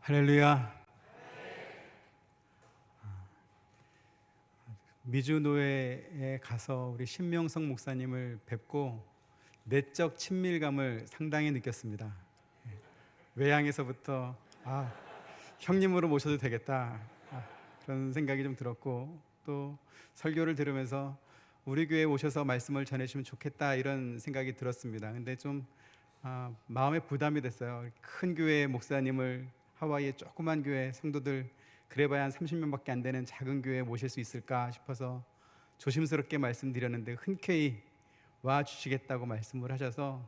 할렐루야. 미주노회에 가서 우리 신명성 목사님을 뵙고 내적 친밀감을 상당히 느꼈습니다. 외향에서부터 형님으로 모셔도 되겠다, 그런 생각이 좀 들었고, 또 설교를 들으면서 우리 교회에 오셔서 말씀을 전해주시면 좋겠다 이런 생각이 들었습니다. 근데 좀 마음에 부담이 됐어요. 큰 교회 목사님을 하와이의 조그만 교회 성도들 그래봐야 한 30명밖에 안 되는 작은 교회에 모실 수 있을까 싶어서 조심스럽게 말씀드렸는데 흔쾌히 와 주시겠다고 말씀을 하셔서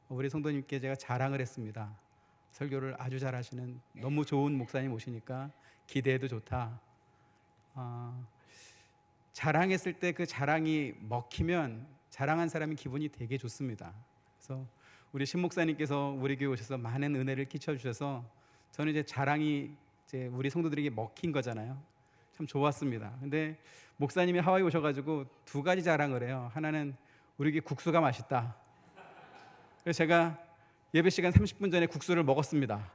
우리 성도님께 제가 자랑을 했습니다. 설교를 아주 잘하시는 너무 좋은 목사님 오시니까 기대해도 좋다. 자랑했을 때 그 자랑이 먹히면 자랑한 사람이 기분이 되게 좋습니다. 그래서 우리 신 목사님께서 우리 교회 오셔서 많은 은혜를 끼쳐주셔서 저는 이제 자랑이 이제 우리 성도들에게 먹힌 거잖아요. 참 좋았습니다. 근데 목사님이 하와이 오셔가지고 두 가지 자랑을 해요. 하나는 우리 교회 국수가 맛있다. 그래서 제가 예배 시간 30분 전에 국수를 먹었습니다.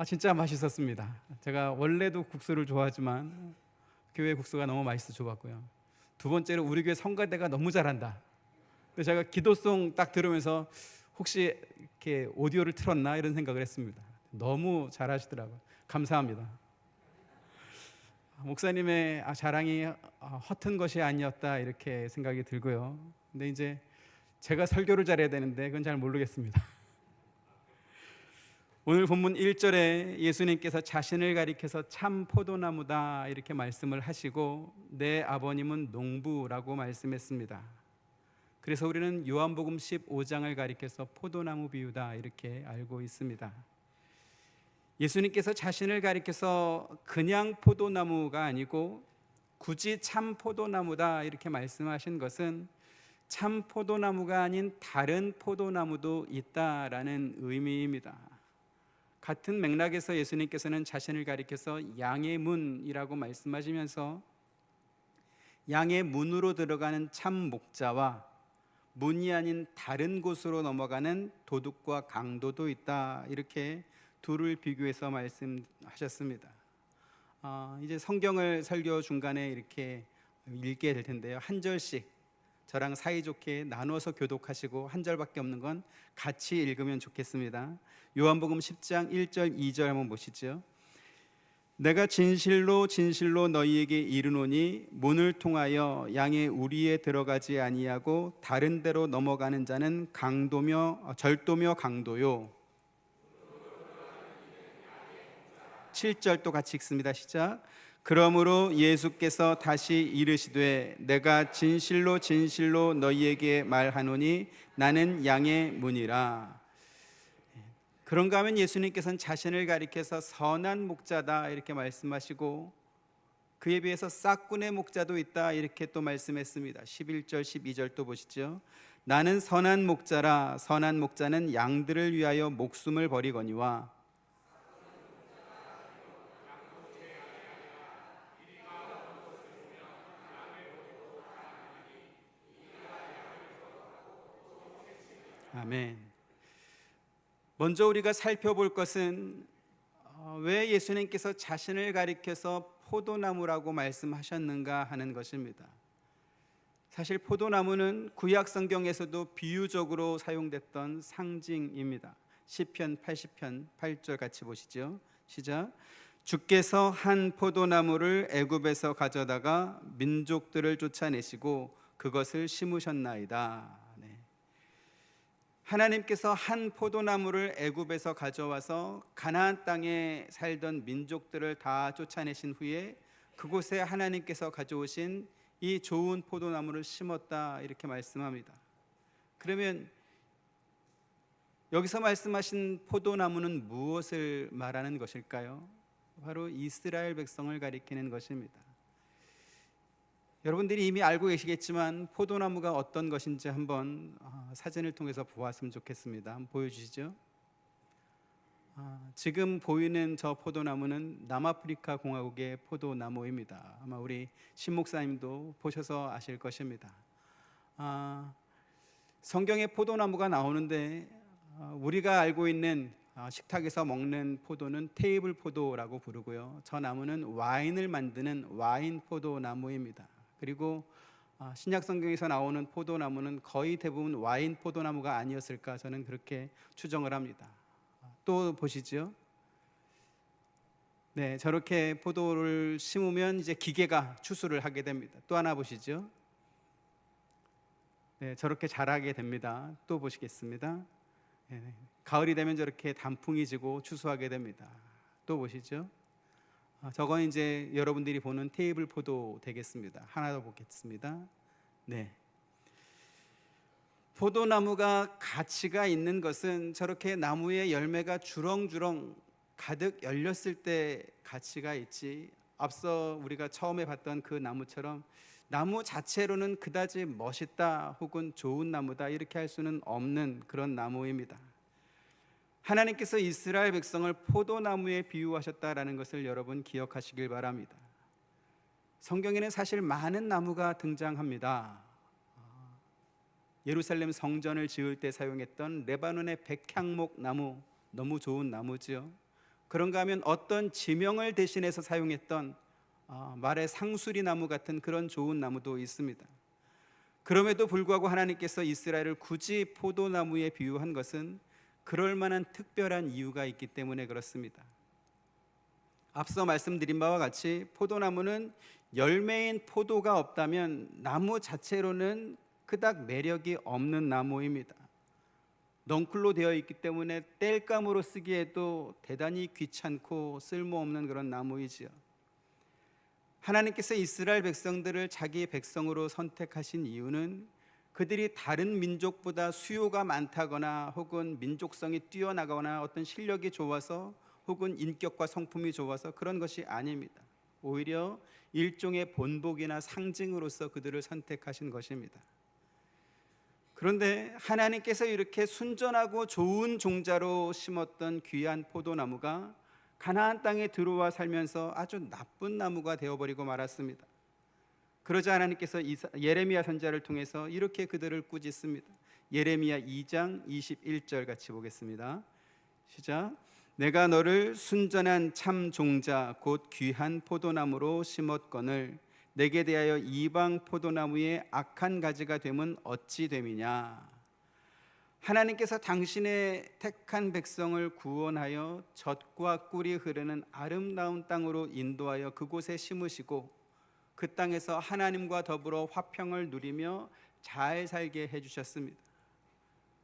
진짜 맛있었습니다. 제가 원래도 국수를 좋아하지만 교회 국수가 너무 맛있어 좋았고요. 두 번째로 우리 교회 성가대가 너무 잘한다. 그래서 제가 기도송 딱 들으면서 혹시 이렇게 오디오를 틀었나 이런 생각을 했습니다. 너무 잘하시더라고요. 감사합니다. 목사님의 자랑이 허튼 것이 아니었다 이렇게 생각이 들고요. 근데 이제 제가 설교를 잘해야 되는데 그건 잘 모르겠습니다. 오늘 본문 1절에 예수님께서 자신을 가리켜서 참 포도나무다 이렇게 말씀을 하시고 내 아버님은 농부라고 말씀했습니다. 그래서 우리는 요한복음 15장을 가리켜서 포도나무 비유다 이렇게 알고 있습니다. 예수님께서 자신을 가리켜서 그냥 포도나무가 아니고 굳이 참 포도나무다 이렇게 말씀하신 것은 참 포도나무가 아닌 다른 포도나무도 있다라는 의미입니다. 같은 맥락에서 예수님께서는 자신을 가리켜서 양의 문이라고 말씀하시면서 양의 문으로 들어가는 참 목자와 문이 아닌 다른 곳으로 넘어가는 도둑과 강도도 있다 이렇게 둘을 비교해서 말씀하셨습니다. 이제 성경을 설교 중간에 이렇게 읽게 될 텐데요. 한 절씩 저랑 사이좋게 나눠서 교독하시고 한 절밖에 없는 건 같이 읽으면 좋겠습니다. 요한복음 10장 1절 2절 한번 보시죠. 내가 진실로 진실로 너희에게 이르노니 문을 통하여 양의 우리에 들어가지 아니하고 다른 데로 넘어가는 자는 절도며 강도요. 7절 또 같이 읽습니다. 시작. 그러므로 예수께서 다시 이르시되 내가 진실로 진실로 너희에게 말하노니 나는 양의 문이라. 그런가 하면 예수님께서는 자신을 가리켜서 선한 목자다 이렇게 말씀하시고 그에 비해서 싹군의 목자도 있다 이렇게 또 말씀했습니다. 11절 12절 또 보시죠. 나는 선한 목자라. 선한 목자는 양들을 위하여 목숨을 버리거니와 아멘. 먼저 우리가 살펴볼 것은 왜 예수님께서 자신을 가리켜서 포도나무라고 말씀하셨는가 하는 것입니다. 사실 포도나무는 구약 성경에서도 비유적으로 사용됐던 상징입니다. 시편 80편 8절 같이 보시죠. 시작. 주께서 한 포도나무를 애굽에서 가져다가 민족들을 쫓아내시고 그것을 심으셨나이다. 하나님께서 한 포도나무를 애굽에서 가져와서 가나안 땅에 살던 민족들을 다 쫓아내신 후에 그곳에 하나님께서 가져오신 이 좋은 포도나무를 심었다 이렇게 말씀합니다. 그러면 여기서 말씀하신 포도나무는 무엇을 말하는 것일까요? 바로 이스라엘 백성을 가리키는 것입니다. 여러분들이 이미 알고 계시겠지만 포도나무가 어떤 것인지 한번 사진을 통해서 보았으면 좋겠습니다. 한번 보여주시죠. 지금 보이는 저 포도나무는 남아프리카 공화국의 포도나무입니다. 아마 우리 신 목사님도 보셔서 아실 것입니다. 성경에 포도나무가 나오는데 우리가 알고 있는 식탁에서 먹는 포도는 테이블 포도라고 부르고요. 저 나무는 와인을 만드는 와인 포도나무입니다. 그리고 신약 성경에서 나오는 포도나무는 거의 대부분 와인 포도나무가 아니었을까 저는 그렇게 추정을 합니다. 또 보시죠. 네, 저렇게 포도를 심으면 이제 기계가 추수를 하게 됩니다. 또 하나 보시죠. 네, 저렇게 자라게 됩니다. 또 보시겠습니다. 네, 가을이 되면 저렇게 단풍이 지고 추수하게 됩니다. 또 보시죠. 저건 이제 여러분들이 보는 테이블 포도 되겠습니다. 하나 더 보겠습니다. 네, 포도나무가 가치가 있는 것은 저렇게 나무의 열매가 주렁주렁 가득 열렸을 때 가치가 있지, 앞서 우리가 처음에 봤던 그 나무처럼 나무 자체로는 그다지 멋있다 혹은 좋은 나무다 이렇게 할 수는 없는 그런 나무입니다. 하나님께서 이스라엘 백성을 포도나무에 비유하셨다라는 것을 여러분 기억하시길 바랍니다. 성경에는 사실 많은 나무가 등장합니다. 예루살렘 성전을 지을 때 사용했던 레바논의 백향목 나무, 너무 좋은 나무지요. 그런가 하면 어떤 지명을 대신해서 사용했던 말의 상수리 나무 같은 그런 좋은 나무도 있습니다. 그럼에도 불구하고 하나님께서 이스라엘을 굳이 포도나무에 비유한 것은 그럴 만한 특별한 이유가 있기 때문에 그렇습니다. 앞서 말씀드린 바와 같이 포도나무는 열매인 포도가 없다면 나무 자체로는 그닥 매력이 없는 나무입니다. 넝쿨로 되어 있기 때문에 땔감으로 쓰기에도 대단히 귀찮고 쓸모없는 그런 나무이지요. 하나님께서 이스라엘 백성들을 자기 백성으로 선택하신 이유는 그들이 다른 민족보다 수요가 많다거나 혹은 민족성이 뛰어나거나 어떤 실력이 좋아서 혹은 인격과 성품이 좋아서 그런 것이 아닙니다. 오히려 일종의 본보기나 상징으로서 그들을 선택하신 것입니다. 그런데 하나님께서 이렇게 순전하고 좋은 종자로 심었던 귀한 포도나무가 가나안 땅에 들어와 살면서 아주 나쁜 나무가 되어버리고 말았습니다. 그러자 하나님께서 예레미야 선지자를 통해서 이렇게 그들을 꾸짖습니다. 예레미야 2장 21절 같이 보겠습니다. 시작. 내가 너를 순전한 참 종자 곧 귀한 포도나무로 심었거늘 내게 대하여 이방 포도나무의 악한 가지가 되면 어찌 됨이냐. 하나님께서 당신의 택한 백성을 구원하여 젖과 꿀이 흐르는 아름다운 땅으로 인도하여 그곳에 심으시고 그 땅에서 하나님과 더불어 화평을 누리며 잘 살게 해주셨습니다.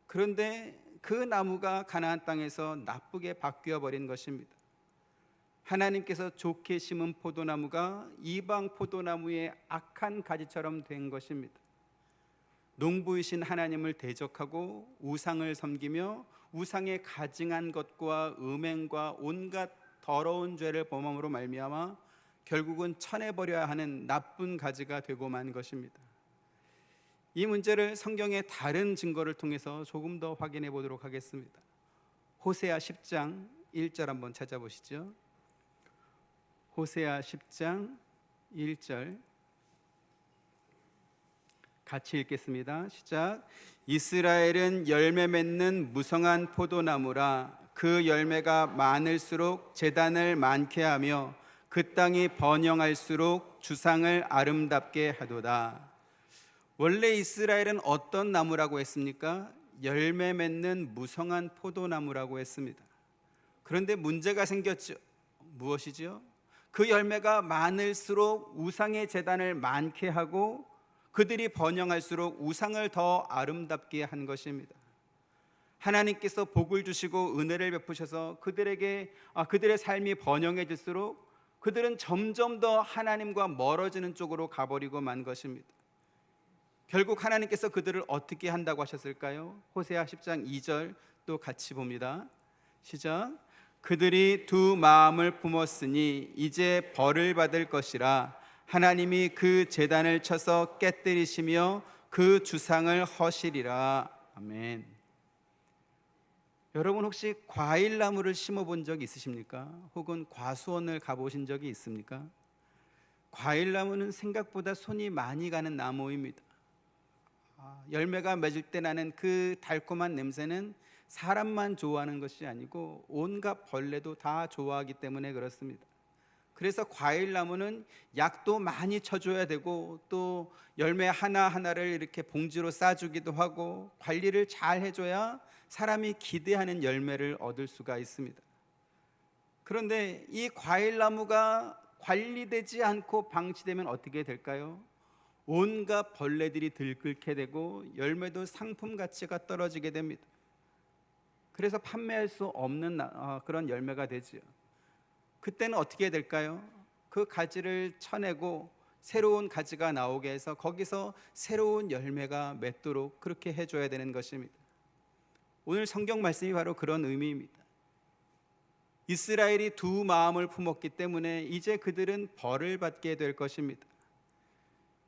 그런데 그 나무가 가나안 땅에서 나쁘게 바뀌어 버린 것입니다. 하나님께서 좋게 심은 포도나무가 이방 포도나무의 악한 가지처럼 된 것입니다. 농부이신 하나님을 대적하고 우상을 섬기며 우상에 가증한 것과 음행과 온갖 더러운 죄를 범함으로 말미암아 결국은 쳐내버려야 하는 나쁜 가지가 되고 만 것입니다. 이 문제를 성경의 다른 증거를 통해서 조금 더 확인해 보도록 하겠습니다. 호세아 10장 1절 한번 찾아보시죠. 호세아 10장 1절 같이 읽겠습니다. 시작. 이스라엘은 열매 맺는 무성한 포도나무라. 그 열매가 많을수록 제단을 많게 하며 그 땅이 번영할수록 주상을 아름답게 하도다. 원래 이스라엘은 어떤 나무라고 했습니까? 열매 맺는 무성한 포도나무라고 했습니다. 그런데 문제가 생겼죠. 무엇이죠? 그 열매가 많을수록 우상의 제단을 많게 하고 그들이 번영할수록 우상을 더 아름답게 한 것입니다. 하나님께서 복을 주시고 은혜를 베푸셔서 그들의 삶이 번영해질수록 그들은 점점 더 하나님과 멀어지는 쪽으로 가버리고 만 것입니다. 결국 하나님께서 그들을 어떻게 한다고 하셨을까요? 호세아 10장 2절 또 같이 봅니다. 시작. 그들이 두 마음을 품었으니 이제 벌을 받을 것이라. 하나님이 그 제단을 쳐서 깨뜨리시며 그 주상을 허시리라. 아멘. 여러분 혹시 과일나무를 심어본 적이 있으십니까? 혹은 과수원을 가보신 적이 있습니까? 과일나무는 생각보다 손이 많이 가는 나무입니다. 열매가 맺을 때 나는 그 달콤한 냄새는 사람만 좋아하는 것이 아니고 온갖 벌레도 다 좋아하기 때문에 그렇습니다. 그래서 과일나무는 약도 많이 쳐줘야 되고 또 열매 하나하나를 이렇게 봉지로 싸주기도 하고 관리를 잘 해줘야 사람이 기대하는 열매를 얻을 수가 있습니다. 그런데 이 과일나무가 관리되지 않고 방치되면 어떻게 될까요? 온갖 벌레들이 들끓게 되고 열매도 상품 가치가 떨어지게 됩니다. 그래서 판매할 수 없는 그런 열매가 되지요. 그때는 어떻게 될까요? 그 가지를 쳐내고 새로운 가지가 나오게 해서 거기서 새로운 열매가 맺도록 그렇게 해줘야 되는 것입니다. 오늘 성경 말씀이 바로 그런 의미입니다. 이스라엘이 두 마음을 품었기 때문에 이제 그들은 벌을 받게 될 것입니다.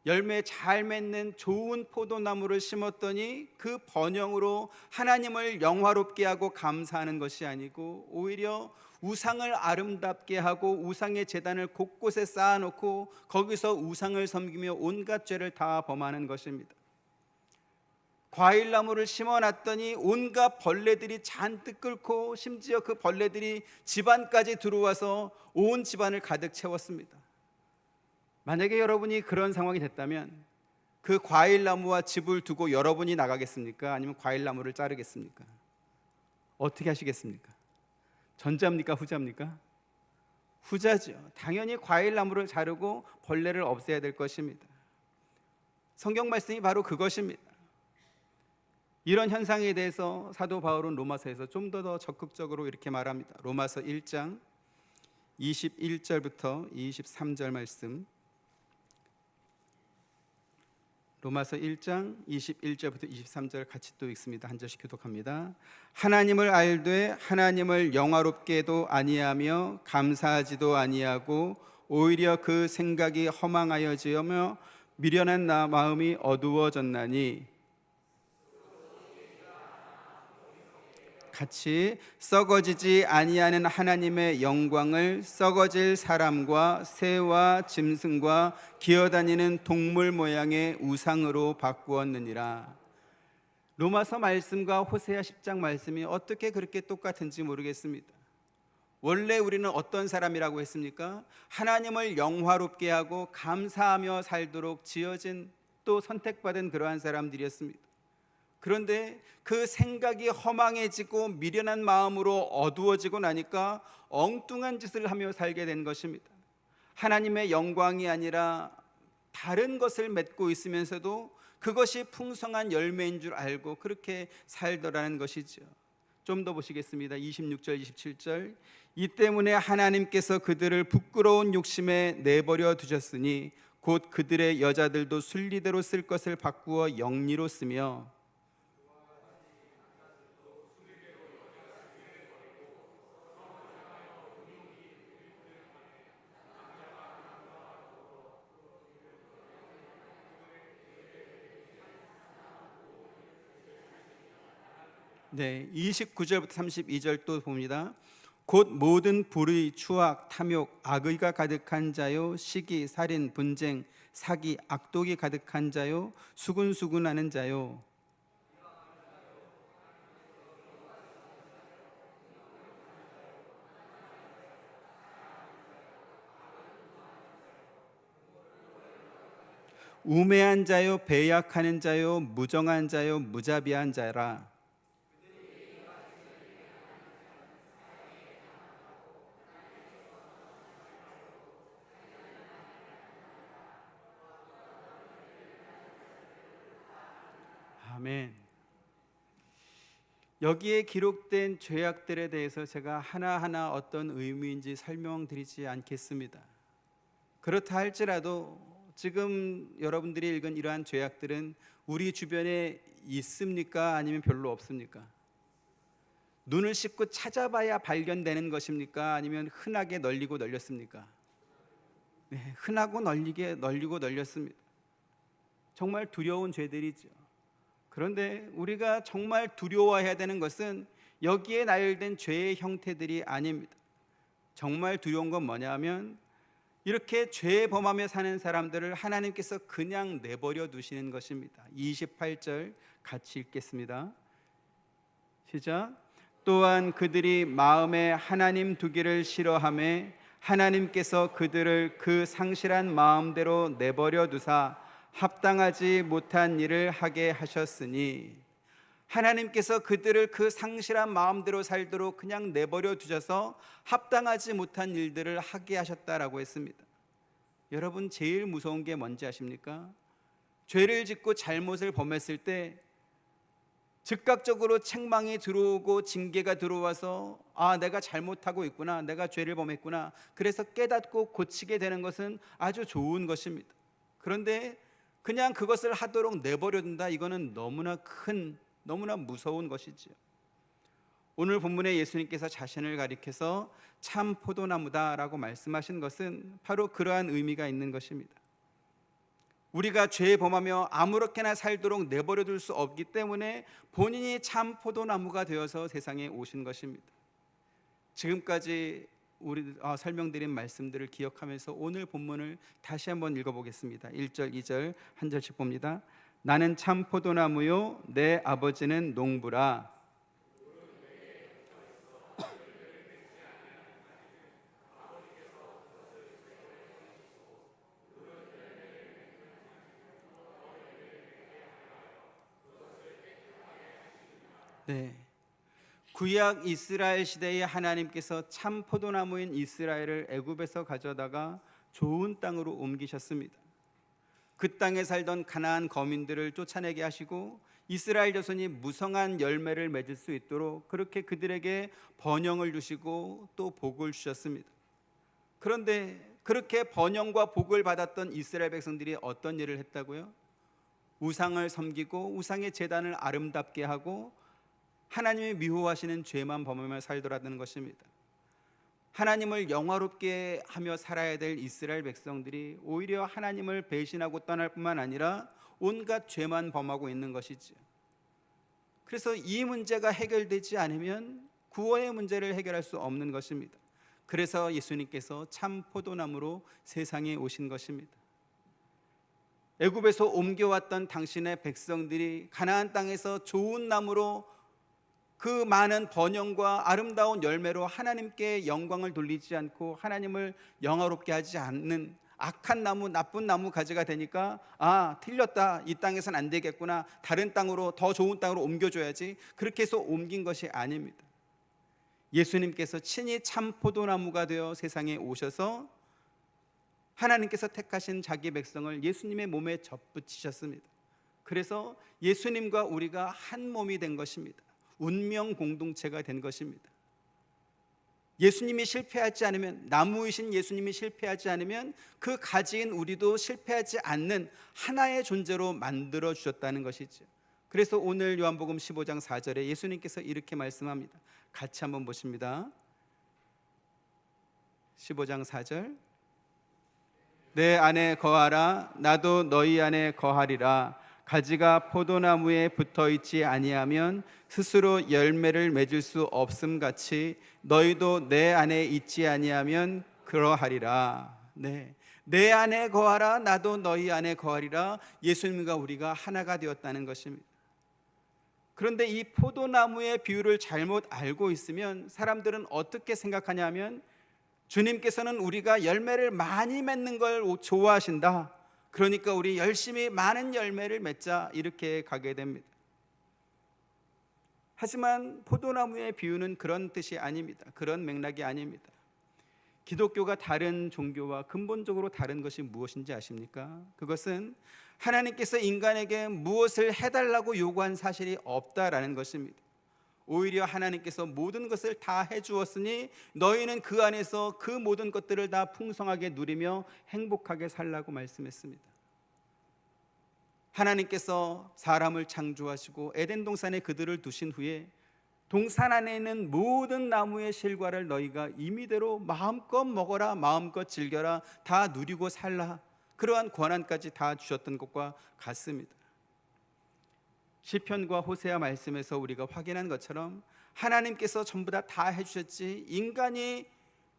열매 잘 맺는 좋은 포도나무를 심었더니 그 번영으로 하나님을 영화롭게 하고 감사하는 것이 아니고 오히려 우상을 아름답게 하고 우상의 제단을 곳곳에 쌓아놓고 거기서 우상을 섬기며 온갖 죄를 다 범하는 것입니다. 과일나무를 심어놨더니 온갖 벌레들이 잔뜩 끓고 심지어 그 벌레들이 집안까지 들어와서 온 집안을 가득 채웠습니다. 만약에 여러분이 그런 상황이 됐다면 그 과일나무와 집을 두고 여러분이 나가겠습니까? 아니면 과일나무를 자르겠습니까? 어떻게 하시겠습니까? 전자입니까? 후자입니까? 후자죠. 당연히 과일나무를 자르고 벌레를 없애야 될 것입니다. 성경 말씀이 바로 그것입니다. 이런 현상에 대해서 사도 바울은 로마서에서 좀 더 적극적으로 이렇게 말합니다. 로마서 1장 21절부터 23절 말씀, 로마서 1장 21절부터 23절 같이 또 읽습니다. 한 절씩 교독합니다. 하나님을 알되 하나님을 영화롭게도 아니하며 감사하지도 아니하고 오히려 그 생각이 허망하여지며 미련한 나 마음이 어두워졌나니 같이 썩어지지 아니하는 하나님의 영광을 썩어질 사람과 새와 짐승과 기어다니는 동물 모양의 우상으로 바꾸었느니라. 로마서 말씀과 호세아 10장 말씀이 어떻게 그렇게 똑같은지 모르겠습니다. 원래 우리는 어떤 사람이라고 했습니까? 하나님을 영화롭게 하고 감사하며 살도록 지어진 또 선택받은 그러한 사람들이었습니다. 그런데 그 생각이 허망해지고 미련한 마음으로 어두워지고 나니까 엉뚱한 짓을 하며 살게 된 것입니다. 하나님의 영광이 아니라 다른 것을 맺고 있으면서도 그것이 풍성한 열매인 줄 알고 그렇게 살더라는 것이죠. 좀 더 보시겠습니다. 26절 27절. 이 때문에 하나님께서 그들을 부끄러운 욕심에 내버려 두셨으니 곧 그들의 여자들도 순리대로 쓸 것을 바꾸어 영리로 쓰며 네, 29절부터 32절 또 봅니다. 곧 모든 불의, 추악, 탐욕, 악의가 가득한 자요, 시기, 살인, 분쟁, 사기, 악독이 가득한 자요, 수군수군하는 자요, 우매한 자요, 배약하는 자요, 무정한 자요, 무자비한 자라. 아멘. 여기에 기록된 죄악들에 대해서 제가 하나하나 어떤 의미인지 설명드리지 않겠습니다. 그렇다 할지라도 지금 여러분들이 읽은 이러한 죄악들은 우리 주변에 있습니까? 아니면 별로 없습니까? 눈을 씻고 찾아봐야 발견되는 것입니까? 아니면 흔하게 널리고 널렸습니까? 네, 흔하고 널리고 널렸습니다. 정말 두려운 죄들이죠. 그런데 우리가 정말 두려워해야 되는 것은 여기에 나열된 죄의 형태들이 아닙니다. 정말 두려운 건 뭐냐면 이렇게 죄 범하며 사는 사람들을 하나님께서 그냥 내버려 두시는 것입니다. 28절 같이 읽겠습니다. 시작. 또한 그들이 마음에 하나님 두기를 싫어하며 하나님께서 그들을 그 상실한 마음대로 내버려 두사 합당하지 못한 일을 하게 하셨으니, 하나님께서 그들을 그 상실한 마음대로 살도록 그냥 내버려 두셔서 합당하지 못한 일들을 하게 하셨다라고 했습니다. 여러분, 제일 무서운 게 뭔지 아십니까? 죄를 짓고 잘못을 범했을 때 즉각적으로 책망이 들어오고 징계가 들어와서 내가 잘못하고 있구나, 내가 죄를 범했구나, 그래서 깨닫고 고치게 되는 것은 아주 좋은 것입니다. 그런데 그냥 그것을 하도록 내버려 둔다, 이거는 너무나 무서운 것이지요. 오늘 본문에 예수님께서 자신을 가리켜서 참 포도나무다라고 말씀하신 것은 바로 그러한 의미가 있는 것입니다. 우리가 죄에 범하며 아무렇게나 살도록 내버려 둘 수 없기 때문에 본인이 참 포도나무가 되어서 세상에 오신 것입니다. 지금까지 우리 설명드린 말씀들을 기억하면서 오늘 본문을 다시 한번 읽어보겠습니다. 1절, 2절 한 절씩 봅니다. 나는 참 포도나무요 내 아버지는 농부라. 네, 구약 이스라엘 시대에 하나님께서 참 포도나무인 이스라엘을 애굽에서 가져다가 좋은 땅으로 옮기셨습니다. 그 땅에 살던 가나안 거민들을 쫓아내게 하시고 이스라엘 자손이 무성한 열매를 맺을 수 있도록 그렇게 그들에게 번영을 주시고 또 복을 주셨습니다. 그런데 그렇게 번영과 복을 받았던 이스라엘 백성들이 어떤 일을 했다고요? 우상을 섬기고 우상의 제단을 아름답게 하고 하나님이 미워하시는 죄만 범하며 살더라는 것입니다. 하나님을 영화롭게 하며 살아야 될 이스라엘 백성들이 오히려 하나님을 배신하고 떠날 뿐만 아니라 온갖 죄만 범하고 있는 것이지요. 그래서 이 문제가 해결되지 않으면 구원의 문제를 해결할 수 없는 것입니다. 그래서 예수님께서 참 포도나무로 세상에 오신 것입니다. 애굽에서 옮겨왔던 당신의 백성들이 가나안 땅에서 좋은 나무로 그 많은 번영과 아름다운 열매로 하나님께 영광을 돌리지 않고 하나님을 영화롭게 하지 않는 악한 나무, 나쁜 나무 가지가 되니까 틀렸다, 이 땅에선 안 되겠구나, 다른 땅으로, 더 좋은 땅으로 옮겨줘야지, 그렇게 해서 옮긴 것이 아닙니다. 예수님께서 친히 참 포도나무가 되어 세상에 오셔서 하나님께서 택하신 자기 백성을 예수님의 몸에 접붙이셨습니다. 그래서 예수님과 우리가 한 몸이 된 것입니다. 운명 공동체가 된 것입니다. 예수님이 실패하지 않으면, 나무이신 예수님이 실패하지 않으면 그 가지인 우리도 실패하지 않는 하나의 존재로 만들어 주셨다는 것이죠. 그래서 오늘 요한복음 15장 4절에 예수님께서 이렇게 말씀합니다. 같이 한번 보십니다. 15장 4절. 내 안에 거하라, 나도 너희 안에 거하리라. 가지가 포도나무에 붙어 있지 아니하면 스스로 열매를 맺을 수 없음 같이 너희도 내 안에 있지 아니하면 그러하리라. 네, 내 안에 거하라, 나도 너희 안에 거하리라. 예수님과 우리가 하나가 되었다는 것입니다. 그런데 이 포도나무의 비유를 잘못 알고 있으면 사람들은 어떻게 생각하냐면, 주님께서는 우리가 열매를 많이 맺는 걸 좋아하신다, 그러니까 우리 열심히 많은 열매를 맺자, 이렇게 가게 됩니다. 하지만 포도나무의 비유는 그런 뜻이 아닙니다. 그런 맥락이 아닙니다. 기독교가 다른 종교와 근본적으로 다른 것이 무엇인지 아십니까? 그것은 하나님께서 인간에게 무엇을 해달라고 요구한 사실이 없다라는 것입니다. 오히려 하나님께서 모든 것을 다 해주었으니 너희는 그 안에서 그 모든 것들을 다 풍성하게 누리며 행복하게 살라고 말씀했습니다. 하나님께서 사람을 창조하시고 에덴 동산에 그들을 두신 후에 동산 안에 있는 모든 나무의 실과를 너희가 임의대로 마음껏 먹어라, 마음껏 즐겨라, 다 누리고 살라, 그러한 권한까지 다 주셨던 것과 같습니다. 시편과 호세아 말씀에서 우리가 확인한 것처럼 하나님께서 전부 다 해주셨지, 인간이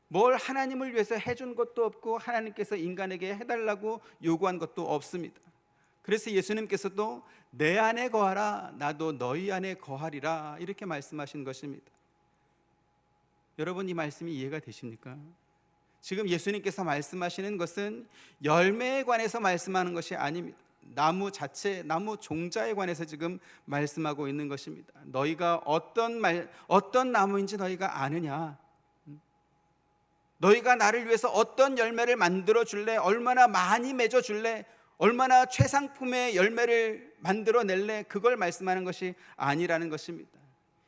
뭘 하나님을 위해서 해준 것도 없고 하나님께서 인간에게 해달라고 요구한 것도 없습니다. 그래서 예수님께서도 내 안에 거하라 나도 너희 안에 거하리라 이렇게 말씀하신 것입니다. 여러분, 이 말씀이 이해가 되십니까? 지금 예수님께서 말씀하시는 것은 열매에 관해서 말씀하는 것이 아닙니다. 나무 자체, 나무 종자에 관해서 지금 말씀하고 있는 것입니다. 너희가 어떤 나무인지 너희가 아느냐? 너희가 나를 위해서 어떤 열매를 만들어 줄래? 얼마나 많이 맺어 줄래? 얼마나 최상품의 열매를 만들어 낼래? 그걸 말씀하는 것이 아니라는 것입니다.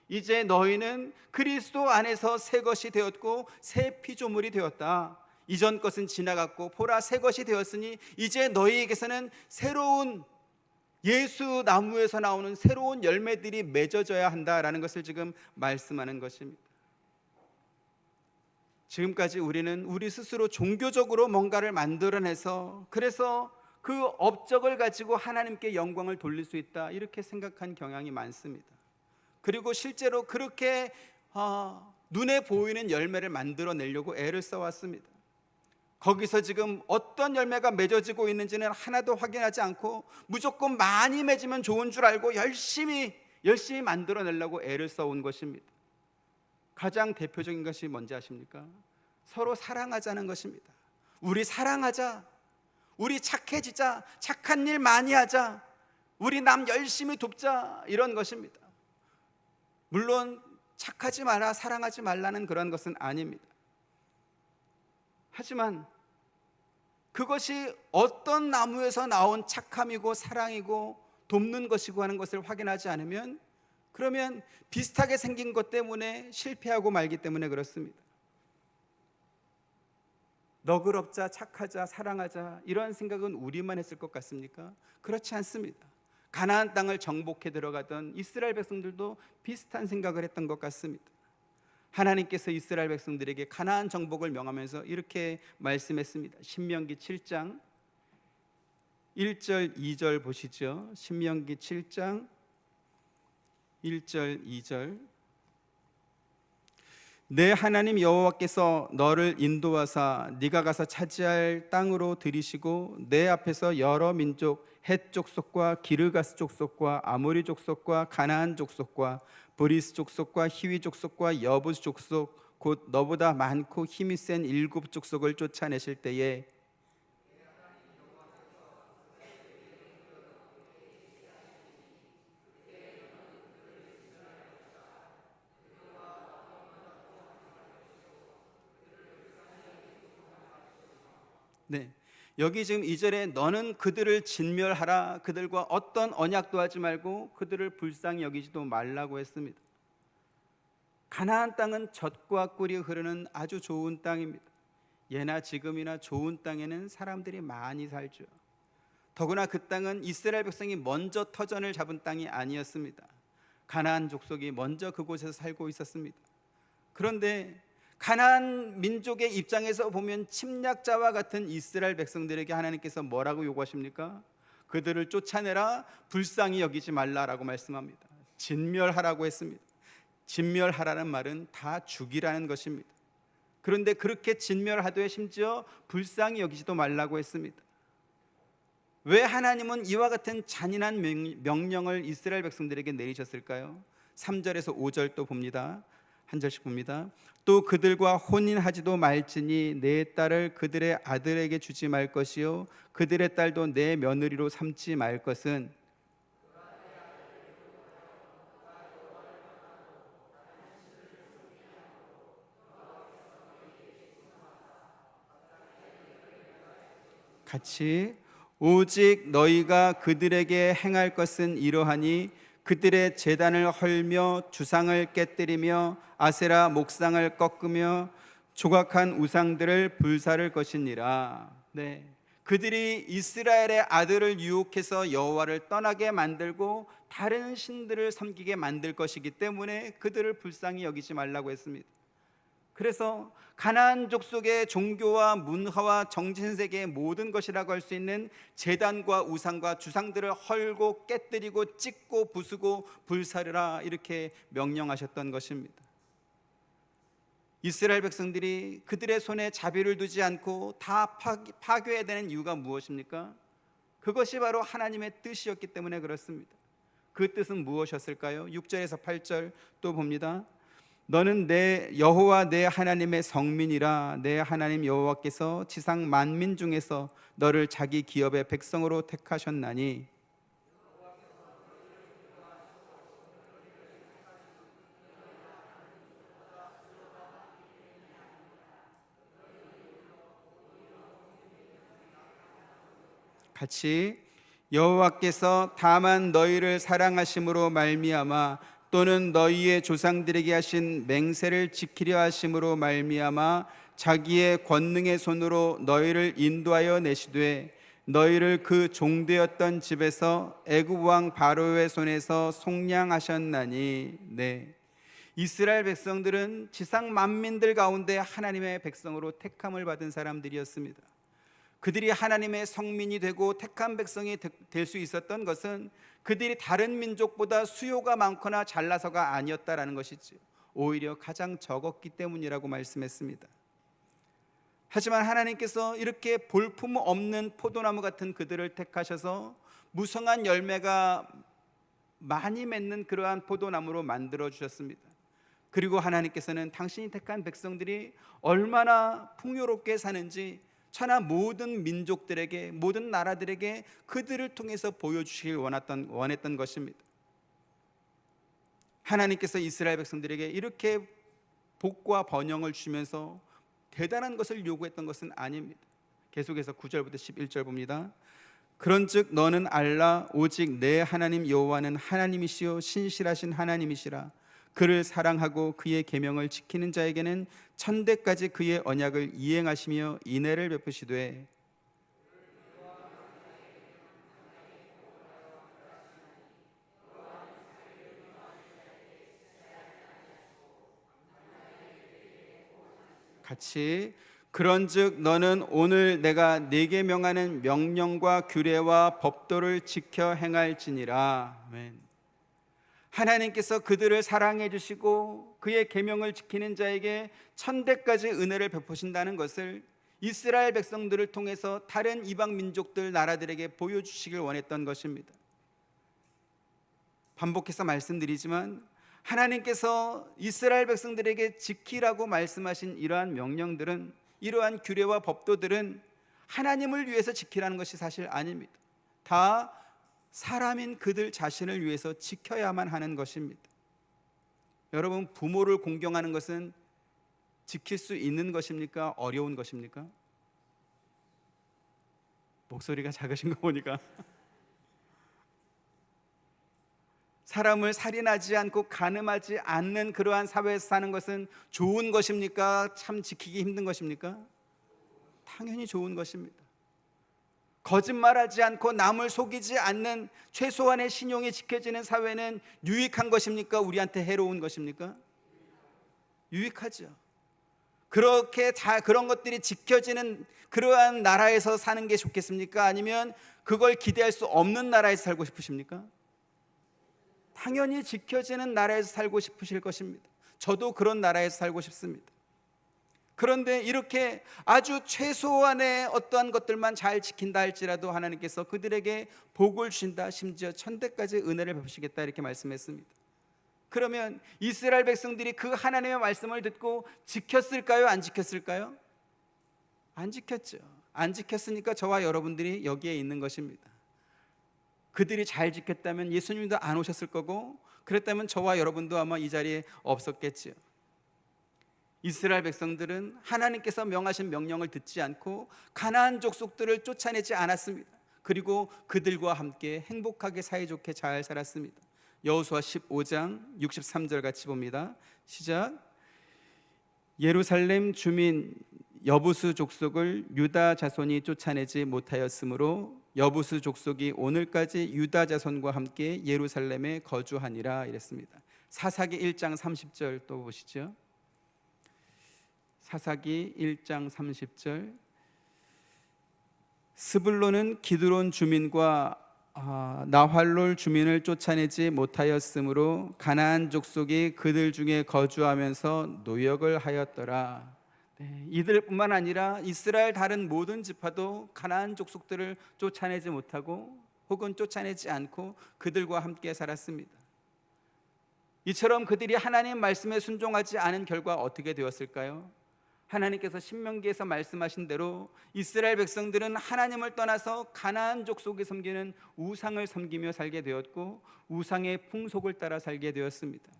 이제 너희는 그리스도 안에서 새 것이 되었고 새 피조물이 되었다. 이전 것은 지나갔고 보라 새 것이 되었으니 이제 너희에게서는 새로운 예수 나무에서 나오는 새로운 열매들이 맺어져야 한다라는 것을 지금 말씀하는 것입니다. 지금까지 우리는 우리 스스로 종교적으로 뭔가를 만들어내서 그래서 그 업적을 가지고 하나님께 영광을 돌릴 수 있다 이렇게 생각한 경향이 많습니다. 그리고 실제로 그렇게 눈에 보이는 열매를 만들어내려고 애를 써왔습니다. 거기서 지금 어떤 열매가 맺어지고 있는지는 하나도 확인하지 않고 무조건 많이 맺으면 좋은 줄 알고 열심히 만들어내려고 애를 써온 것입니다. 가장 대표적인 것이 뭔지 아십니까? 서로 사랑하자는 것입니다. 우리 사랑하자, 우리 착해지자, 착한 일 많이 하자, 우리 남 열심히 돕자 이런 것입니다. 물론 착하지 마라, 사랑하지 말라는 그런 것은 아닙니다. 하지만 그것이 어떤 나무에서 나온 착함이고 사랑이고 돕는 것이고 하는 것을 확인하지 않으면 그러면 비슷하게 생긴 것 때문에 실패하고 말기 때문에 그렇습니다. 너그럽자, 착하자, 사랑하자 이런 생각은 우리만 했을 것 같습니까? 그렇지 않습니다. 가나안 땅을 정복해 들어가던 이스라엘 백성들도 비슷한 생각을 했던 것 같습니다. 하나님께서 이스라엘 백성들에게 가나안 정복을 명하면서 이렇게 말씀했습니다. 신명기 7장 1절 2절 보시죠. 신명기 7장 1절 2절 내 하나님 여호와께서 너를 인도하사 네가 가서 차지할 땅으로 들이시고 내 앞에서 여러 민족 헷 족속과 기르가스 족속과 아모리 족속과 가나안 족속과 브리스 족속과 히위 족속과 여부스 족속 곧 너보다 많고 힘이 센 7 족속을 쫓아내실 때에 네, 여기 지금 2절에 너는 그들을 진멸하라, 그들과 어떤 언약도 하지 말고 그들을 불쌍히 여기지도 말라고 했습니다. 가나안 땅은 젖과 꿀이 흐르는 아주 좋은 땅입니다. 예나 지금이나 좋은 땅에는 사람들이 많이 살죠. 더구나 그 땅은 이스라엘 백성이 먼저 터전을 잡은 땅이 아니었습니다. 가나안 족속이 먼저 그곳에서 살고 있었습니다. 그런데 가나안 민족의 입장에서 보면 침략자와 같은 이스라엘 백성들에게 하나님께서 뭐라고 요구하십니까? 그들을 쫓아내라, 불쌍히 여기지 말라라고 말씀합니다. 진멸하라고 했습니다. 진멸하라는 말은 다 죽이라는 것입니다. 그런데 그렇게 진멸하되 심지어 불쌍히 여기지도 말라고 했습니다. 왜 하나님은 이와 같은 잔인한 명령을 이스라엘 백성들에게 내리셨을까요? 3절에서 5절 또 봅니다. 한 절씩 봅니다. 또 그들과 혼인하지도 말지니 내 딸을 그들의 아들에게 주지 말 것이요 그들의 딸도 내 며느리로 삼지 말 것은 같이 오직 너희가 그들에게 행할 것은 이러하니 그들의 제단을 헐며 주상을 깨뜨리며 아세라 목상을 꺾으며 조각한 우상들을 불사를 것이니라. 네, 그들이 이스라엘의 아들을 유혹해서 여호와를 떠나게 만들고 다른 신들을 섬기게 만들 것이기 때문에 그들을 불쌍히 여기지 말라고 했습니다. 그래서 가나안 족속의 종교와 문화와 정신세계의 모든 것이라고 할 수 있는 제단과 우상과 주상들을 헐고 깨뜨리고 찢고 부수고 불사르라 이렇게 명령하셨던 것입니다. 이스라엘 백성들이 그들의 손에 자비를 두지 않고 다 파괴해야 되는 이유가 무엇입니까? 그것이 바로 하나님의 뜻이었기 때문에 그렇습니다. 그 뜻은 무엇이었을까요? 6절에서 8절 또 봅니다. 너는 내 여호와 내 하나님의 성민이라. 내 하나님 여호와께서 지상 만민 중에서 너를 자기 기업의 백성으로 택하셨나니. 같이 여호와께서 다만 너희를 사랑하심으로 말미암아 또는 너희의 조상들에게 하신 맹세를 지키려 하심으로 말미암아 자기의 권능의 손으로 너희를 인도하여 내시되 너희를 그 종되었던 집에서 애굽 왕 바로의 손에서 속량하셨나니. 네, 이스라엘 백성들은 지상 만민들 가운데 하나님의 백성으로 택함을 받은 사람들이었습니다. 그들이 하나님의 성민이 되고 택한 백성이 될 수 있었던 것은 그들이 다른 민족보다 수요가 많거나 잘나서가 아니었다라는 것이죠. 오히려 가장 적었기 때문이라고 말씀했습니다. 하지만 하나님께서 이렇게 볼품 없는 포도나무 같은 그들을 택하셔서 무성한 열매가 많이 맺는 그러한 포도나무로 만들어 주셨습니다. 그리고 하나님께서는 당신이 택한 백성들이 얼마나 풍요롭게 사는지 천하 모든 민족들에게, 모든 나라들에게 그들을 통해서 보여주시길 원했던 것입니다. 하나님께서 이스라엘 백성들에게 이렇게 복과 번영을 주면서 대단한 것을 요구했던 것은 아닙니다. 계속해서 9절부터 11절 봅니다. 그런즉 너는 알라. 오직 내 하나님 여호와는 하나님이시요 신실하신 하나님이시라. 그를 사랑하고 그의 계명을 지키는 자에게는 천대까지 그의 언약을 이행하시며 인애를 베푸시되. 같이 그런즉 너는 오늘 내가 네게 명하는 명령과 규례와 법도를 지켜 행할지니라. 아멘. 하나님께서 그들을 사랑해 주시고 그의 계명을 지키는 자에게 천대까지 은혜를 베푸신다는 것을 이스라엘 백성들을 통해서 다른 이방 민족들 나라들에게 보여주시길 원했던 것입니다. 반복해서 말씀드리지만 하나님께서 이스라엘 백성들에게 지키라고 말씀하신 이러한 명령들은, 이러한 규례와 법도들은 하나님을 위해서 지키라는 것이 사실 아닙니다. 다 사람인 그들 자신을 위해서 지켜야만 하는 것입니다. 여러분, 부모를 공경하는 것은 지킬 수 있는 것입니까? 어려운 것입니까? 목소리가 작으신 거 보니까 사람을 살인하지 않고 간음하지 않는 그러한 사회에서 사는 것은 좋은 것입니까? 참 지키기 힘든 것입니까? 당연히 좋은 것입니다. 거짓말하지 않고 남을 속이지 않는 최소한의 신용이 지켜지는 사회는 유익한 것입니까? 우리한테 해로운 것입니까? 유익하죠. 그렇게 그런 것들이 지켜지는 그러한 나라에서 사는 게 좋겠습니까? 아니면 그걸 기대할 수 없는 나라에서 살고 싶으십니까? 당연히 지켜지는 나라에서 살고 싶으실 것입니다. 저도 그런 나라에서 살고 싶습니다. 그런데 이렇게 아주 최소한의 어떠한 것들만 잘 지킨다 할지라도 하나님께서 그들에게 복을 주신다, 심지어 천대까지 은혜를 베푸시겠다 이렇게 말씀했습니다. 그러면 이스라엘 백성들이 그 하나님의 말씀을 듣고 지켰을까요? 안 지켰을까요? 안 지켰죠. 안 지켰으니까 저와 여러분들이 여기에 있는 것입니다. 그들이 잘 지켰다면 예수님도 안 오셨을 거고, 그랬다면 저와 여러분도 아마 이 자리에 없었겠지요. 이스라엘 백성들은 하나님께서 명하신 명령을 듣지 않고 가나안 족속들을 쫓아내지 않았습니다. 그리고 그들과 함께 행복하게 사이좋게 잘 살았습니다. 여호수아 15장 63절 같이 봅니다. 시작. 예루살렘 주민 여부수 족속을 유다 자손이 쫓아내지 못하였으므로 여부수 족속이 오늘까지 유다 자손과 함께 예루살렘에 거주하니라 이랬습니다. 사사기 1장 30절 또 보시죠. 사사기 1장 30절. 스불론은 기드론 주민과 나활롤 주민을 쫓아내지 못하였으므로 가나안 족속이 그들 중에 거주하면서 노역을 하였더라. 이들뿐만 아니라 이스라엘 다른 모든 지파도 가나안 족속들을 쫓아내지 못하고 혹은 쫓아내지 않고 그들과 함께 살았습니다. 이처럼 그들이 하나님 말씀에 순종하지 않은 결과 어떻게 되었을까요? 하나님께서 신명기에서 말씀하신 대로 이스라엘 백성들은 하나님을 떠나서 가나안 족속이 섬기는 우상을 섬기며 살게 되었고 우상의 풍속을 따라 살게 되었습니다.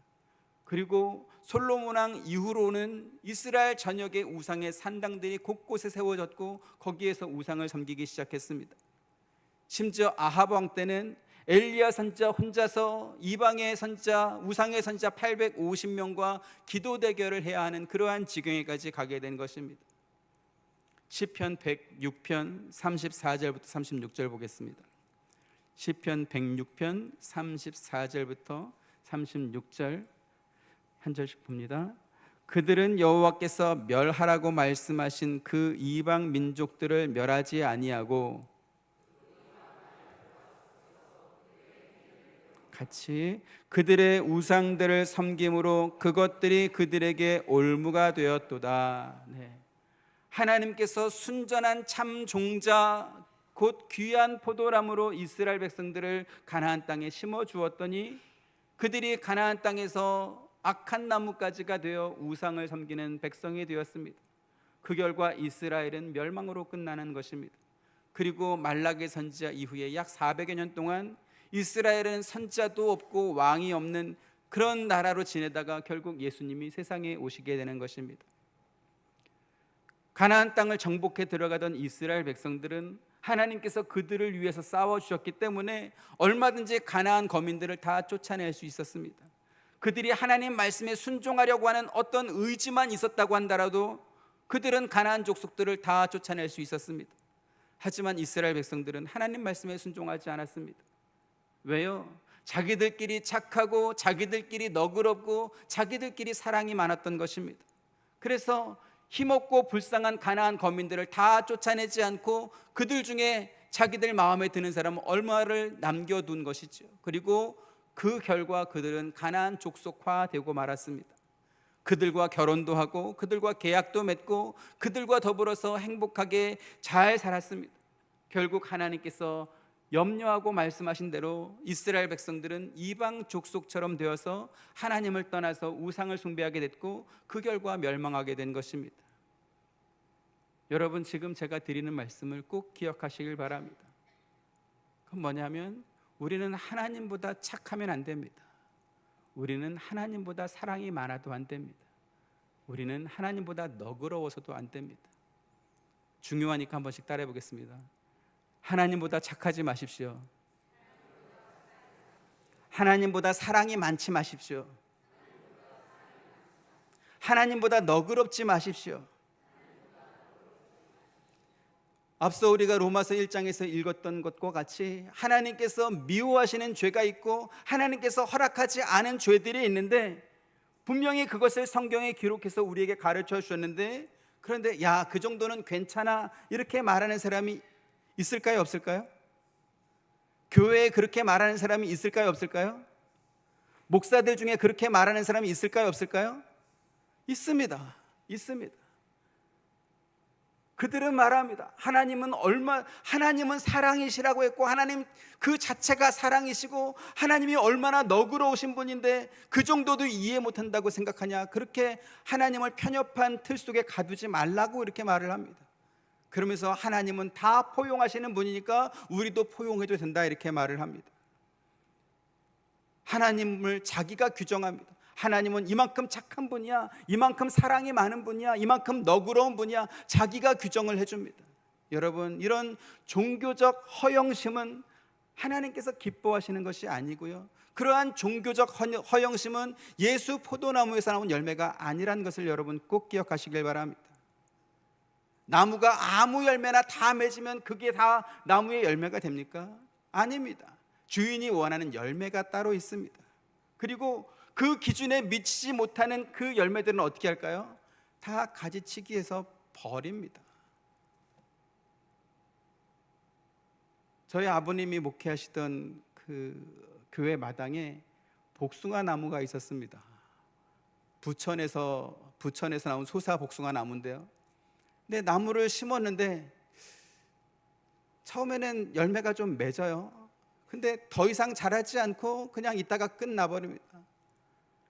그리고 솔로몬 왕 이후로는 이스라엘 전역의 우상의 산당들이 곳곳에 세워졌고 거기에서 우상을 섬기기 시작했습니다. 심지어 아합 왕 때는 엘리야 선지자 혼자서 이방의 선지자, 우상의 선지자 850명과 기도 대결을 해야 하는 그러한 지경에까지 가게 된 것입니다. 시편 106편 34절부터 36절 보겠습니다. 시편 106편 34절부터 36절 한 절씩 봅니다. 그들은 여호와께서 멸하라고 말씀하신 그 이방 민족들을 멸하지 아니하고, 같이 그들의 우상들을 섬김으로 그것들이 그들에게 올무가 되었도다. 하나님께서 순전한 참 종자 곧 귀한 포도나무로 이스라엘 백성들을 가나안 땅에 심어 주었더니 그들이 가나안 땅에서 악한 나뭇가지가 되어 우상을 섬기는 백성이 되었습니다. 그 결과 이스라엘은 멸망으로 끝나는 것입니다. 그리고 말라기 선지자 이후에 약 400여 년 동안 이스라엘은 선지자도 없고 왕이 없는 그런 나라로 지내다가 결국 예수님이 세상에 오시게 되는 것입니다. 가나안 땅을 정복해 들어가던 이스라엘 백성들은 하나님께서 그들을 위해서 싸워주셨기 때문에 얼마든지 가나안 거민들을 다 쫓아낼 수 있었습니다. 그들이 하나님 말씀에 순종하려고 하는 어떤 의지만 있었다고 한다라도 그들은 가나안 족속들을 다 쫓아낼 수 있었습니다. 하지만 이스라엘 백성들은 하나님 말씀에 순종하지 않았습니다. 왜요? 자기들끼리 착하고 자기들끼리 너그럽고 자기들끼리 사랑이 많았던 것입니다. 그래서 힘없고 불쌍한 가나안 거민들을 다 쫓아내지 않고 그들 중에 자기들 마음에 드는 사람은 얼마를 남겨둔 것이죠. 그리고 그 결과 그들은 가나안 족속화되고 말았습니다. 그들과 결혼도 하고 그들과 계약도 맺고 그들과 더불어서 행복하게 잘 살았습니다. 결국 하나님께서 염려하고 말씀하신 대로 이스라엘 백성들은 이방 족속처럼 되어서 하나님을 떠나서 우상을 숭배하게 됐고 그 결과 멸망하게 된 것입니다. 여러분, 지금 제가 드리는 말씀을 꼭 기억하시길 바랍니다. 그건 뭐냐면 우리는 하나님보다 착하면 안 됩니다. 우리는 하나님보다 사랑이 많아도 안 됩니다. 우리는 하나님보다 너그러워서도 안 됩니다. 중요하니까 한 번씩 따라해 보겠습니다. 하나님보다 착하지 마십시오. 하나님보다 사랑이 많지 마십시오. 하나님보다 너그럽지 마십시오. 앞서 우리가 로마서 1장에서 읽었던 것과 같이 하나님께서 미워하시는 죄가 있고 하나님께서 허락하지 않은 죄들이 있는데 분명히 그것을 성경에 기록해서 우리에게 가르쳐 주셨는데, 그런데 야, 그 정도는 괜찮아 이렇게 말하는 사람이 있을까요, 없을까요? 교회에 그렇게 말하는 사람이 있을까요, 없을까요? 목사들 중에 그렇게 말하는 사람이 있을까요, 없을까요? 있습니다. 있습니다. 그들은 말합니다. 하나님은 사랑이시라고 했고 하나님 그 자체가 사랑이시고 하나님이 얼마나 너그러우신 분인데 그 정도도 이해 못한다고 생각하냐, 그렇게 하나님을 편협한 틀 속에 가두지 말라고 이렇게 말을 합니다. 그러면서 하나님은 다 포용하시는 분이니까 우리도 포용해도 된다 이렇게 말을 합니다. 하나님을 자기가 규정합니다. 하나님은 이만큼 착한 분이야, 이만큼 사랑이 많은 분이야, 이만큼 너그러운 분이야, 자기가 규정을 해줍니다. 여러분, 이런 종교적 허영심은 하나님께서 기뻐하시는 것이 아니고요, 그러한 종교적 허영심은 예수 포도나무에서 나온 열매가 아니란 것을 여러분 꼭 기억하시길 바랍니다. 나무가 아무 열매나 다 맺으면 그게 다 나무의 열매가 됩니까? 아닙니다. 주인이 원하는 열매가 따로 있습니다. 그리고 그 기준에 미치지 못하는 그 열매들은 어떻게 할까요? 다 가지치기해서 버립니다. 저희 아버님이 목회하시던 그 교회 마당에 복숭아 나무가 있었습니다. 부천에서 부천에서 나온 소사 복숭아 나무인데요. 근데 나무를 심었는데 처음에는 열매가 좀 맺어요. 근데 더 이상 자라지 않고 그냥 있다가 끝나버립니다.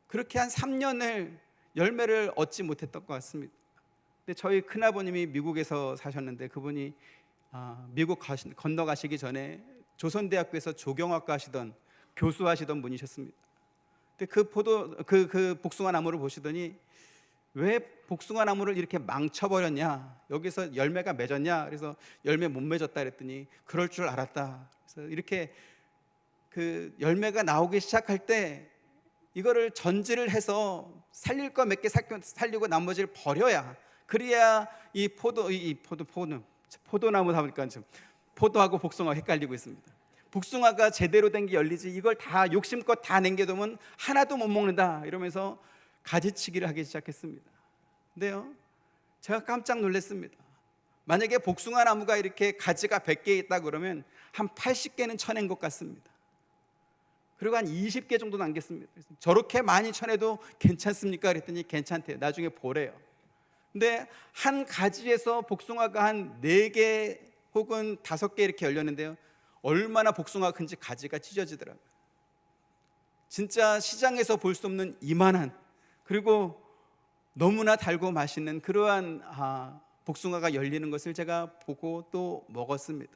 그렇게 한 3년을 열매를 얻지 못했던 것 같습니다. 근데 저희 큰아버님이 미국에서 사셨는데 그분이 미국 건너가시기 전에 조선대학교에서 조경학과 하시던 교수하시던 분이셨습니다. 근데 그 복숭아 나무를 보시더니 왜 복숭아 나무를 이렇게 망쳐버렸냐, 여기서 열매가 맺었냐, 그래서 열매 못 맺었다 그랬더니 그럴 줄 알았다. 그래서 이렇게 그 열매가 나오기 시작할 때 이거를 전지를 해서 살릴 거 몇 개 살리고 나머지를 버려야, 그래야 이 포도나무 보니까 좀 포도하고 복숭아 헷갈리고 있습니다. 복숭아가 제대로 된 게 열리지, 이걸 다 욕심껏 다 남겨두면 하나도 못 먹는다 이러면서 가지치기를 하기 시작했습니다. 근데요, 제가 깜짝 놀랐습니다. 만약에 복숭아 나무가 이렇게 가지가 100개 있다 그러면 한 80개는 쳐낸 것 같습니다. 그리고 한 20개 정도 남겼습니다. 저렇게 많이 쳐내도 괜찮습니까? 그랬더니 괜찮대요. 나중에 보래요. 근데 한 가지에서 복숭아가 한 4개 혹은 5개 이렇게 열렸는데요, 얼마나 복숭아가 큰지 가지가 찢어지더라고요. 진짜 시장에서 볼 수 없는 이만한, 그리고 너무나 달고 맛있는 그러한 복숭아가 열리는 것을 제가 보고 또 먹었습니다.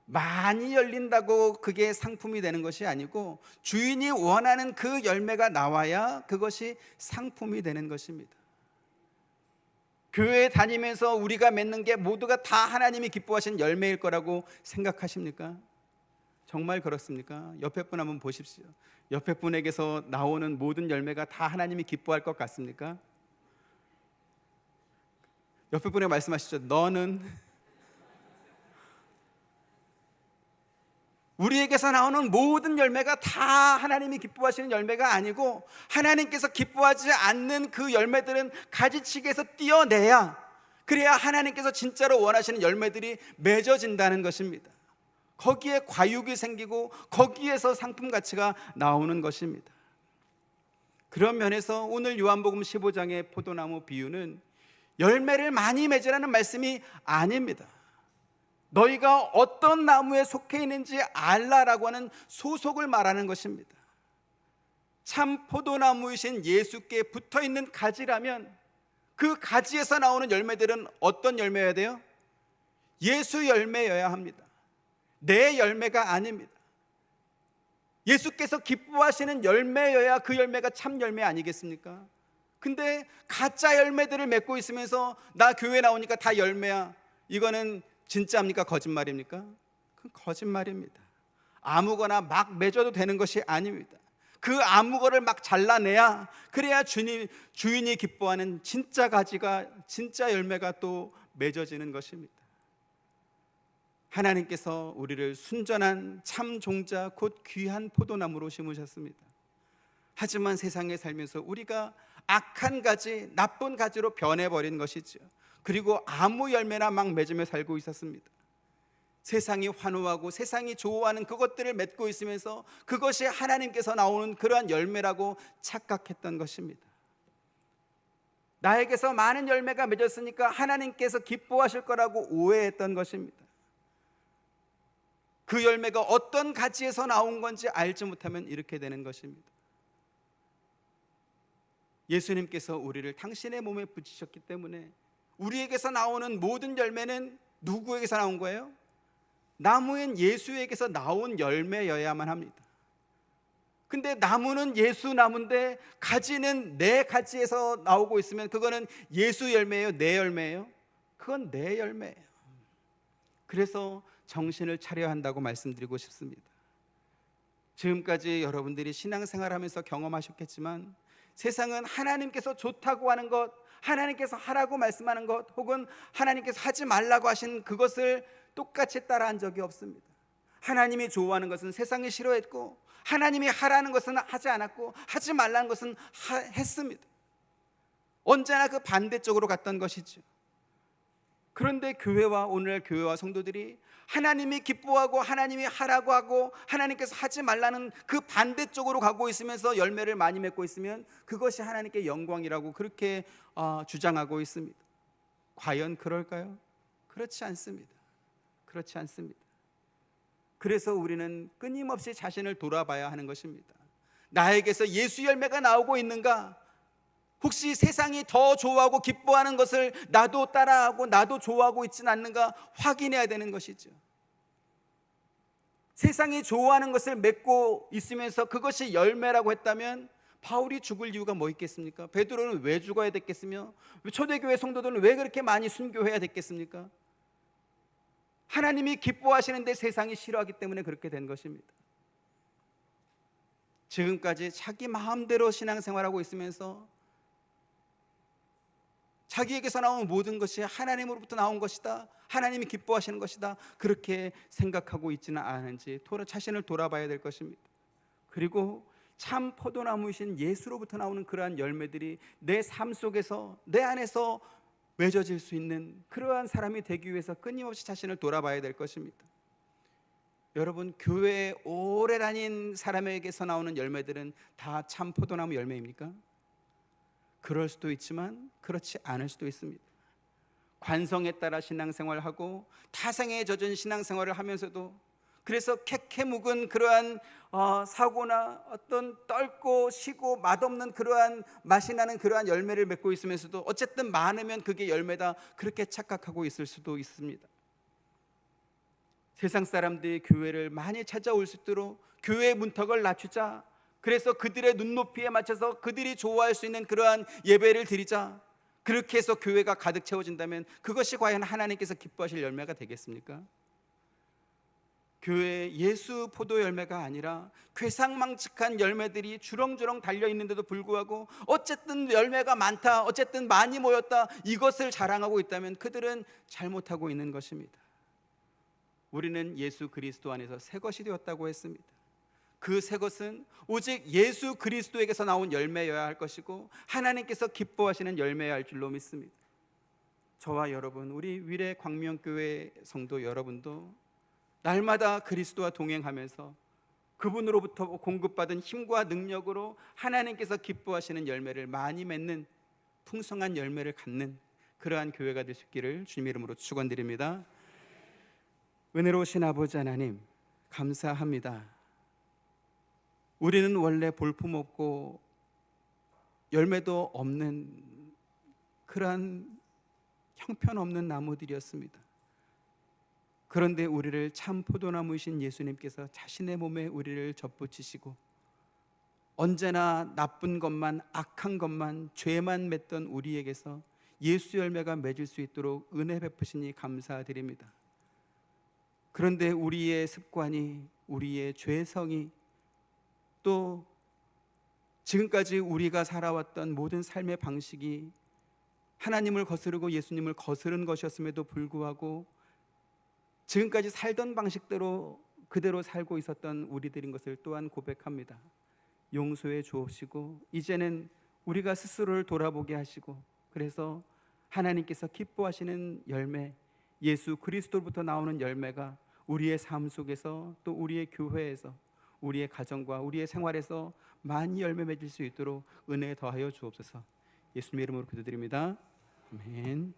많이 열린다고 그게 상품이 되는 것이 아니고 주인이 원하는 그 열매가 나와야 그것이 상품이 되는 것입니다. 교회 다니면서 우리가 맺는 게 모두가 다 하나님이 기뻐하시는 열매일 거라고 생각하십니까? 정말 그렇습니까? 옆에 분 한번 보십시오. 옆에 분에게서 나오는 모든 열매가 다 하나님이 기뻐할 것 같습니까? 옆에 분에게 말씀하시죠. 너는 우리에게서 나오는 모든 열매가 다 하나님이 기뻐하시는 열매가 아니고 하나님께서 기뻐하지 않는 그 열매들은 가지치기에서 떼어내야, 그래야 하나님께서 진짜로 원하시는 열매들이 맺어진다는 것입니다. 거기에 과육이 생기고 거기에서 상품 가치가 나오는 것입니다. 그런 면에서 오늘 요한복음 15장의 포도나무 비유는 열매를 많이 맺으라는 말씀이 아닙니다. 너희가 어떤 나무에 속해 있는지 알라라고 하는 소속을 말하는 것입니다. 참 포도나무이신 예수께 붙어있는 가지라면 그 가지에서 나오는 열매들은 어떤 열매여야 돼요? 예수 열매여야 합니다. 내 열매가 아닙니다. 예수께서 기뻐하시는 열매여야 그 열매가 참 열매 아니겠습니까? 근데 가짜 열매들을 맺고 있으면서 나 교회 나오니까 다 열매야, 이거는 진짜입니까? 거짓말입니까? 그건 거짓말입니다. 아무거나 막 맺어도 되는 것이 아닙니다. 그 아무거를 막 잘라내야, 그래야 주인이 기뻐하는 진짜 가지가, 진짜 열매가 또 맺어지는 것입니다. 하나님께서 우리를 순전한 참 종자 곧 귀한 포도나무로 심으셨습니다. 하지만 세상에 살면서 우리가 악한 가지, 나쁜 가지로 변해버린 것이죠. 그리고 아무 열매나 막 맺으며 살고 있었습니다. 세상이 환호하고 세상이 좋아하는 그것들을 맺고 있으면서 그것이 하나님께서 나오는 그러한 열매라고 착각했던 것입니다. 나에게서 많은 열매가 맺었으니까 하나님께서 기뻐하실 거라고 오해했던 것입니다. 그 열매가 어떤 가지에서 나온 건지 알지 못하면 이렇게 되는 것입니다. 예수님께서 우리를 당신의 몸에 붙이셨기 때문에 우리에게서 나오는 모든 열매는 누구에게서 나온 거예요? 나무엔 예수에게서 나온 열매여야만 합니다. 근데 나무는 예수 나무인데 가지는 내 가지에서 나오고 있으면 그거는 예수 열매예요? 내 열매예요? 그건 내 열매예요. 그래서 정신을 차려야 한다고 말씀드리고 싶습니다. 지금까지 여러분들이 신앙생활하면서 경험하셨겠지만 세상은 하나님께서 좋다고 하는 것, 하나님께서 하라고 말씀하는 것, 혹은 하나님께서 하지 말라고 하신 그것을 똑같이 따라한 적이 없습니다. 하나님이 좋아하는 것은 세상이 싫어했고 하나님이 하라는 것은 하지 않았고 하지 말라는 것은 했습니다. 언제나 그 반대쪽으로 갔던 것이죠. 그런데 오늘날 교회와 성도들이 하나님이 기뻐하고 하나님이 하라고 하고 하나님께서 하지 말라는 그 반대쪽으로 가고 있으면서 열매를 많이 맺고 있으면 그것이 하나님께 영광이라고 그렇게 주장하고 있습니다. 과연 그럴까요? 그렇지 않습니다. 그렇지 않습니다. 그래서 우리는 끊임없이 자신을 돌아봐야 하는 것입니다. 나에게서 예수 열매가 나오고 있는가? 혹시 세상이 더 좋아하고 기뻐하는 것을 나도 따라하고 나도 좋아하고 있지는 않는가 확인해야 되는 것이죠. 세상이 좋아하는 것을 맺고 있으면서 그것이 열매라고 했다면 바울이 죽을 이유가 뭐 있겠습니까? 베드로는 왜 죽어야 됐겠으며 초대교회 성도들은 왜 그렇게 많이 순교해야 됐겠습니까? 하나님이 기뻐하시는데 세상이 싫어하기 때문에 그렇게 된 것입니다. 지금까지 자기 마음대로 신앙생활하고 있으면서 자기에게서 나온 모든 것이 하나님으로부터 나온 것이다, 하나님이 기뻐하시는 것이다, 그렇게 생각하고 있지는 않은지 자신을 돌아봐야 될 것입니다. 그리고 참 포도나무이신 예수로부터 나오는 그러한 열매들이 내 삶 속에서 내 안에서 맺어질 수 있는 그러한 사람이 되기 위해서 끊임없이 자신을 돌아봐야 될 것입니다. 여러분, 교회에 오래 다닌 사람에게서 나오는 열매들은 다 참 포도나무 열매입니까? 그럴 수도 있지만 그렇지 않을 수도 있습니다. 관성에 따라 신앙생활하고 타성에 젖은 신앙생활을 하면서도 그래서 캐캐 묵은 그러한 사고나 어떤 떫고 시고 맛없는 그러한 맛이 나는 그러한 열매를 맺고 있으면서도 어쨌든 많으면 그게 열매다 그렇게 착각하고 있을 수도 있습니다. 세상 사람들이 교회를 많이 찾아올 수 있도록 교회의 문턱을 낮추자, 그래서 그들의 눈높이에 맞춰서 그들이 좋아할 수 있는 그러한 예배를 드리자, 그렇게 해서 교회가 가득 채워진다면 그것이 과연 하나님께서 기뻐하실 열매가 되겠습니까? 교회에 예수 포도 열매가 아니라 괴상망측한 열매들이 주렁주렁 달려있는데도 불구하고 어쨌든 열매가 많다, 어쨌든 많이 모였다, 이것을 자랑하고 있다면 그들은 잘못하고 있는 것입니다. 우리는 예수 그리스도 안에서 새 것이 되었다고 했습니다. 그 새 것은 오직 예수 그리스도에게서 나온 열매여야 할 것이고 하나님께서 기뻐하시는 열매여야 할 줄로 믿습니다. 저와 여러분, 우리 위례 광명교회 성도 여러분도 날마다 그리스도와 동행하면서 그분으로부터 공급받은 힘과 능력으로 하나님께서 기뻐하시는 열매를 많이 맺는 풍성한 열매를 갖는 그러한 교회가 될 수 있기를 주님 이름으로 축원드립니다. 은혜로우신 아버지 하나님, 감사합니다. 우리는 원래 볼품없고 열매도 없는 그러한 형편없는 나무들이었습니다. 그런데 우리를 참 포도나무이신 예수님께서 자신의 몸에 우리를 접붙이시고 언제나 나쁜 것만, 악한 것만, 죄만 맺던 우리에게서 예수 열매가 맺을 수 있도록 은혜 베푸시니 감사드립니다. 그런데 우리의 습관이, 우리의 죄성이, 또 지금까지 우리가 살아왔던 모든 삶의 방식이 하나님을 거스르고 예수님을 거스른 것이었음에도 불구하고 지금까지 살던 방식대로 그대로 살고 있었던 우리들인 것을 또한 고백합니다. 용서해 주옵시고 이제는 우리가 스스로를 돌아보게 하시고, 그래서 하나님께서 기뻐하시는 열매, 예수 그리스도로부터 나오는 열매가 우리의 삶 속에서, 또 우리의 교회에서, 우리의 가정과 우리의 생활에서 많이 열매 맺을 수 있도록 은혜 더하여 주옵소서. 예수님의 이름으로 기도드립니다. 아멘.